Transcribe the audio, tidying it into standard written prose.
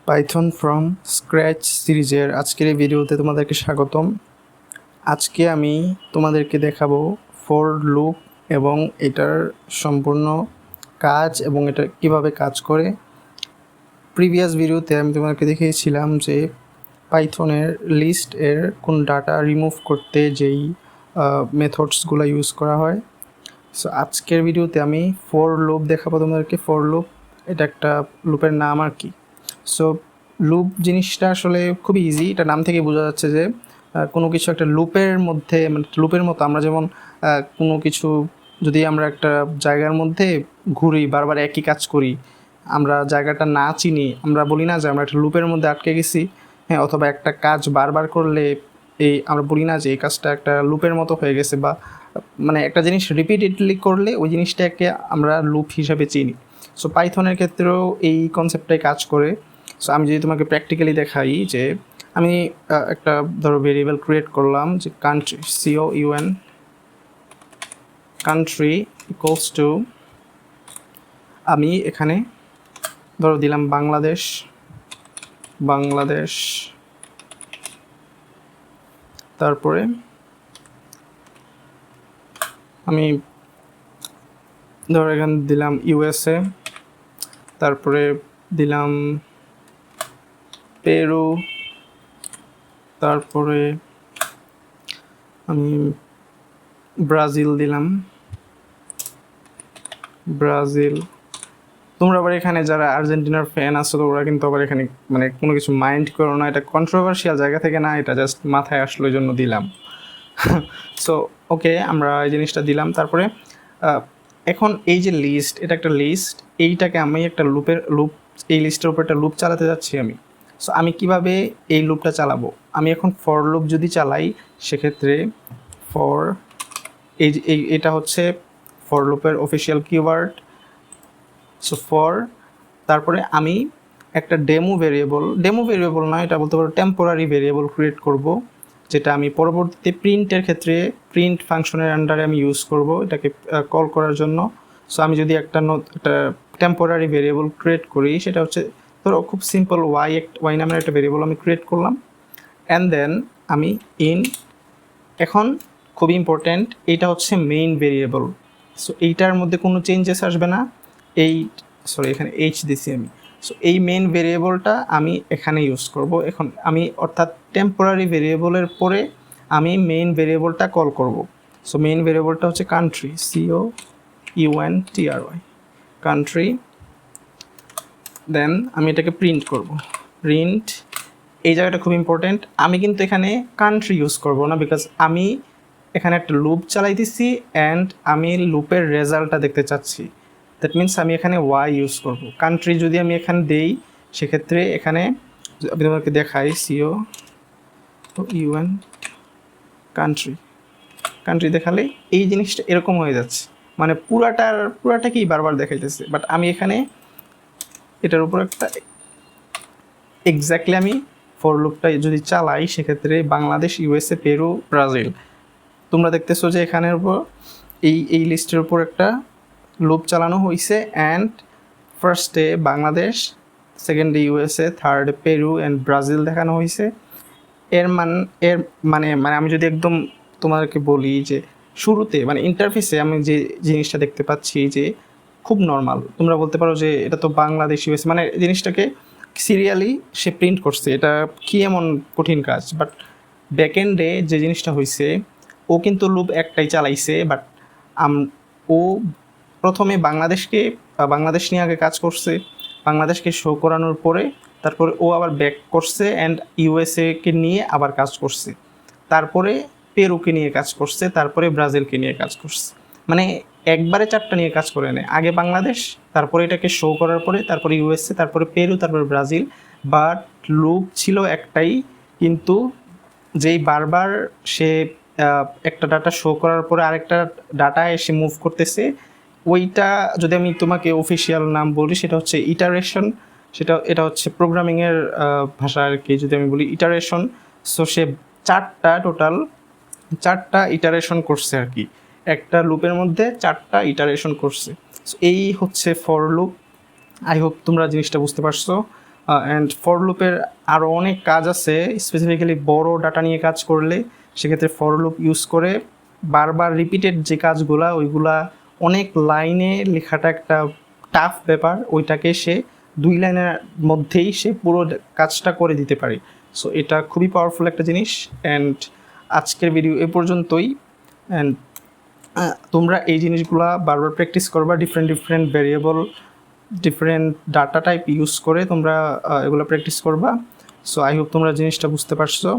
Python from scratch সিরিজের আজকের এই ভিডিওতে তোমাদেরকে স্বাগতম। আজকে আমি তোমাদেরকে দেখাবো ফর লুপ এবং এটার সম্পূর্ণ কাজ এবং এটা কিভাবে কাজ করে। প্রিভিয়াস ভিডিওতে আমি তোমাদেরকে দেখিয়েছিলাম যে পাইথনের লিস্ট এর কোন ডাটা রিমুভ করতে যেই মেথডসগুলো ইউজ করা হয়। সো আজকের ভিডিওতে আমি ফর লুপ দেখাবো তোমাদেরকে। ফর লুপ এটা একটা লুপের নাম আর কি। সো লুপ জিনিসটা আসলে খুবই ইজি, এটা নাম থেকে বোঝা যাচ্ছে যে কোনো কিছু একটা লুপের মধ্যে, মানে লুপের মতো আমরা যেমন কোনো কিছু যদি আমরা একটা জায়গার মধ্যে ঘুরি, বারবার একই কাজ করি, আমরা জায়গাটা না চিনি, আমরা বলি না যে আমরা একটা লুপের মধ্যে আটকে গেছি। হ্যাঁ, অথবা একটা কাজ বারবার করলে আমরা বলি না যে এই কাজটা একটা লুপের মতো হয়ে গেছে, বা মানে একটা জিনিস রিপিটেডলি করলে ওই জিনিসটাকে আমরা লুপ হিসাবে চিনি। সো পাইথনের ক্ষেত্রেও এই কনসেপ্টটাই কাজ করে। সো আমি যদি তোমাকে প্র্যাকটিক্যালি দেখাই যে আমি একটা ধরো ভেরিয়েবল ক্রিয়েট করলাম যে country, COUN country equals to, আমি এখানে ধরো দিলাম বাংলাদেশ, তারপরে আমি ধরো এখানে দিলাম USA, তারপরে দিলাম পেরু, তারপরে আমি ব্রাজিল দিলাম, ব্রাজিল। তোমরা আবার এখানে যারা আর্জেন্টিনার ফ্যান আছো ওরা কিন্তু আবার এখানে মানে কোনো কিছু মাইন্ড করো না, এটা কন্ট্রোভার্সিয়াল জায়গা থেকে না, এটা জাস্ট মাথায় আসলো এই জন্য দিলাম। সো ওকে, আমরা এই জিনিসটা দিলাম। তারপরে এখন এই যে লিস্ট, এটা একটা লিস্ট, এইটাকে আমি একটা লুপ, এই লিস্টের উপর একটা লুপ চালাতে যাচ্ছি আমি। সো আমি কিভাবে এই লুপটা চালাবো? আমি এখন ফর লুপ যদি চালাই, সেক্ষেত্রে ফর এটা হচ্ছে ফর লুপের অফিসিয়াল কিওয়ার্ড। সো ফর, তারপরে আমি একটা ডেমো ভেরিয়েবল না, এটা বলতে পারো টেম্পোরারি ভেরিয়েবল ক্রিয়েট করব, যেটা আমি পরবর্তীতে প্রিন্টের ক্ষেত্রে প্রিন্ট ফাংশনের আন্ডারে আমি ইউজ করব এটাকে কল করার জন্য। সো আমি যদি একটা টেম্পোরারি ভেরিয়েবল ক্রিয়েট করি, সেটা হচ্ছে ধরো খুব সিম্পল ওয়াই নামের একটা ভেরিয়েবল আমি ক্রিয়েট করলাম, অ্যান্ড দেন আমি এখন খুব ইম্পর্ট্যান্ট, এইটা হচ্ছে মেইন ভেরিয়েবল। সো এইটার মধ্যে কোনো চেঞ্জেস আসবে না, এখানে দিছি আমি। সো এই মেইন ভেরিয়েবলটা আমি এখানে ইউজ করব এখন আমি, অর্থাৎ টেম্পোরারি ভেরিয়েবলের পরে আমি মেইন ভেরিয়েবলটা কল করব। সো মেইন ভেরিয়েবলটা হচ্ছে কান্ট্রি, COUNTRY কান্ট্রি। দেন আমি এটাকে প্রিন্ট করব, প্রিন্ট। এই জায়গাটা খুব ইম্পর্টেন্ট, আমি কিন্তু এখানে কান্ট্রি ইউজ করব না, বিকজ আমি এখানে একটা লুপ চালাইতেছি অ্যান্ড আমি লুপের রেজাল্টটা দেখতে চাচ্ছি। দ্যাট মিনস আমি এখানে ওয়াই ইউজ করব। কান্ট্রি যদি আমি এখানে দেই, সেক্ষেত্রে এখানে আমি তোমাকে দেখাই COUN কান্ট্রি দেখালে এই জিনিসটা এরকম হয়ে যাচ্ছে, মানে পুরাটাকেই বারবার দেখাইতেছে। বাট আমি এখানে এটার উপর একটা এক্স্যাক্টলি আমি ফর লুপটা যদি চালাই, সেক্ষেত্রে বাংলাদেশ, USA, পেরু, ব্রাজিল, তোমরা দেখতেছো যে এখানের উপর এই লিস্টের উপর একটা লুপ চালানো হয়েছে, অ্যান্ড ফার্স্টে বাংলাদেশ, সেকেন্ডে USA, থার্ডে পেরু অ্যান্ড ব্রাজিল দেখানো হয়েছে। এর মানে আমি যদি একদম তোমাদেরকে বলি যে শুরুতে মানে ইন্টারফেসে আমি যে জিনিসটা দেখতে পাচ্ছি যে খুব নর্মাল, তোমরা বলতে পারো যে এটা তো বাংলাদেশ, USA, মানে জিনিসটাকে সিরিয়ালি সে প্রিন্ট করছে, এটা কি এমন কঠিন কাজ। বাট ব্যাকএন্ডে যে জিনিসটা হয়েছে, ও কিন্তু লুপ একটাই চালাইছে, বাট ও প্রথমে বাংলাদেশ নিয়ে আগে কাজ করছে, বাংলাদেশকে শো করানোর পরে তারপরে ও আবার ব্যাক করছে অ্যান্ড USA-কে নিয়ে আবার কাজ করছে, তারপরে পেরুকে নিয়ে কাজ করছে, তারপরে ব্রাজিলকে নিয়ে কাজ করছে। মানে একবারে চারটা নিয়ে কাজ করে নেয়, আগে বাংলাদেশ, তারপরে এটাকে শো করার পরে তারপরে USA, তারপরে পেরু, তারপরে ব্রাজিল। বাট লুপ ছিল একটাই, কিন্তু যেই বারবার সে একটা ডাটা শো করার পরে আরেকটা ডাটা এসে মুভ করতেছে, ওইটা যদি আমি তোমাকে অফিসিয়াল নাম বলি, সেটা হচ্ছে ইটারেশন। এটা হচ্ছে প্রোগ্রামিংয়ের ভাষা আর কি, যদি আমি বলি ইটারেশন। সো সে টোটাল চারটা ইটারেশন করছে আর কি, একটা লুপের মধ্যে চারটা ইটারেশন করছে। সো এই হচ্ছে ফর লুপ। আই হোপ তোমরা জিনিসটা বুঝতে পারছো। অ্যান্ড ফর লুপের আরও অনেক কাজ আছে, স্পেসিফিক্যালি বড় ডাটা নিয়ে কাজ করলে সেক্ষেত্রে ফর লুপ ইউজ করে বারবার রিপিটেড যে কাজগুলা ওইগুলা অনেক লাইনে লেখাটা একটা টাফ ব্যাপার, ওইটাকে সে 2 লাইনের মধ্যেই সে পুরো কাজটা করে দিতে পারে। সো এটা খুবই পাওয়ারফুল একটা জিনিস। অ্যান্ড আজকের ভিডিও এ পর্যন্তই। অ্যান্ড তোমরা এই জিনিসগুলা বারবার প্র্যাকটিস করবা, different variable, different data type use করে তোমরা এগুলো প্র্যাকটিস করবা। সো আই হোপ তোমরা জিনিসটা বুঝতে পারছো।